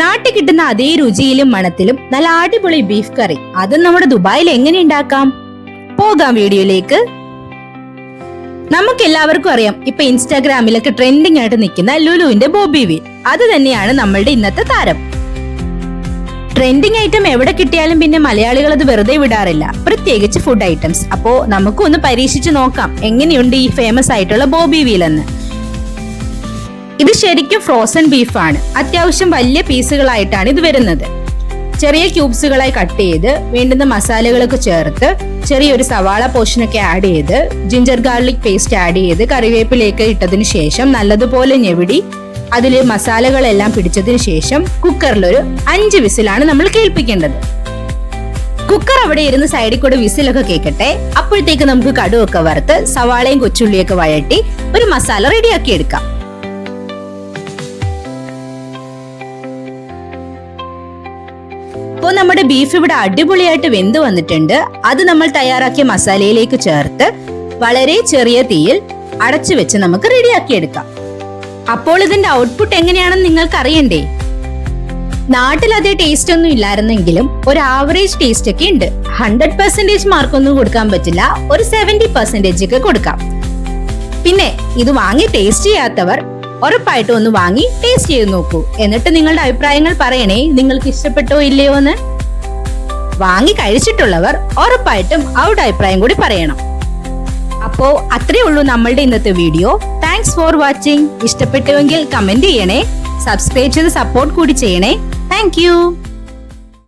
നാട്ടിൽ കിട്ടുന്ന അതേ രുചിയിലും മണത്തിലും നല്ല അടിപൊളി ബീഫ് കറി അത് നമ്മുടെ ദുബായിൽ എങ്ങനെ ഉണ്ടാക്കാം? പോകാം വീഡിയോയിലേക്ക്. നമുക്ക് എല്ലാവർക്കും അറിയാം, ഇപ്പൊ ഇൻസ്റ്റാഗ്രാമിലൊക്കെ ട്രെൻഡിങ് ആയിട്ട് നിൽക്കുന്ന ലുലുവിന്റെ ബോബി വീൽ. അത് തന്നെയാണ് നമ്മളുടെ ഇന്നത്തെ താരം. ട്രെൻഡിങ് ഐറ്റം എവിടെ കിട്ടിയാലും പിന്നെ മലയാളികൾ അത് വെറുതെ വിടാറില്ല, പ്രത്യേകിച്ച് ഫുഡ് ഐറ്റംസ്. അപ്പോ നമുക്കൊന്ന് പരീക്ഷിച്ച് നോക്കാം എങ്ങനെയുണ്ട് ഈ ഫേമസ് ആയിട്ടുള്ള ബോബി വീൽ എന്ന്. ഇത് ശരിക്കും ഫ്രോസൺ ബീഫാണ്. അത്യാവശ്യം വലിയ പീസുകളായിട്ടാണ് ഇത് വരുന്നത്. ചെറിയ ക്യൂബ്സുകളായി കട്ട് ചെയ്ത് വേണ്ടുന്ന മസാലകളൊക്കെ ചേർത്ത് ചെറിയൊരു സവാള പോർഷനൊക്കെ ആഡ് ചെയ്ത് ജിഞ്ചർ ഗാർലിക് പേസ്റ്റ് ആഡ് ചെയ്ത് കറിവേപ്പിലേക്ക് ഇട്ടതിന് ശേഷം നല്ലതുപോലെ ഞെവിടി അതിൽ മസാലകളെല്ലാം പിടിച്ചതിന് ശേഷം കുക്കറിലൊരു 5 വിസിലാണ് നമ്മൾ കേൾപ്പിക്കേണ്ടത്. കുക്കർ അവിടെ ഇരുന്ന് സൈഡിൽ കൂടെ വിസിലൊക്കെ കേൾക്കട്ടെ. അപ്പോഴത്തേക്ക് നമുക്ക് കടുവൊക്കെ വറുത്ത് സവാളയും കൊച്ചുള്ളിയൊക്കെ വഴറ്റി ഒരു മസാല റെഡിയാക്കി എടുക്കാം. അപ്പോൾ നമ്മുടെ ബീഫ് ഇവിടെ അടിപൊളിയായിട്ട് വെന്ത് വന്നിട്ടുണ്ട്. അത് നമ്മൾ തയ്യാറാക്കിയ മസാലയിലേക്ക് ചേർത്ത് വളരെ ചെറിയ തീയിൽ അടച്ചു വെച്ച് നമുക്ക് റെഡിയാക്കി എടുക്കാം. അപ്പോൾ ഇതിന്റെ ഔട്ട്പുട്ട് എങ്ങനെയാണെന്ന് നിങ്ങൾക്ക് അറിയണ്ടേ? നാട്ടിൽ അതേ ടേസ്റ്റ് ഒന്നും ഇല്ലായിരുന്നെങ്കിലും ഒരു ആവറേജ് ടേസ്റ്റ് ഒക്കെ ഉണ്ട്. 100% മാർക്കൊന്നും കൊടുക്കാൻ പറ്റില്ല, ഒരു 70% ഒക്കെ കൊടുക്കാം. പിന്നെ ഇത് വാങ്ങി ടേസ്റ്റ് ചെയ്യാത്തവർ ഉറപ്പായിട്ടും ഒന്ന് വാങ്ങി ടേസ്റ്റ് ചെയ്ത് നോക്കൂ. എന്നിട്ട് നിങ്ങളുടെ അഭിപ്രായങ്ങൾ പറയണേ, നിങ്ങൾക്ക് ഇഷ്ടപ്പെട്ടോ ഇല്ലയോ എന്ന്. വാങ്ങി കഴിച്ചിട്ടുള്ളവർ ഉറപ്പായിട്ടും അവരുടെ അഭിപ്രായം കൂടി പറയണം. അപ്പോ അത്രേ ഉള്ളൂ നമ്മളുടെ ഇന്നത്തെ വീഡിയോ. Thanks for watching. ഇഷ്ടപ്പെട്ടുവെങ്കിൽ കമന്റ് ചെയ്യണേ, സബ്സ്ക്രൈബ് ചെയ്ത് സപ്പോർട്ട് കൂടി ചെയ്യണേ. Thank U.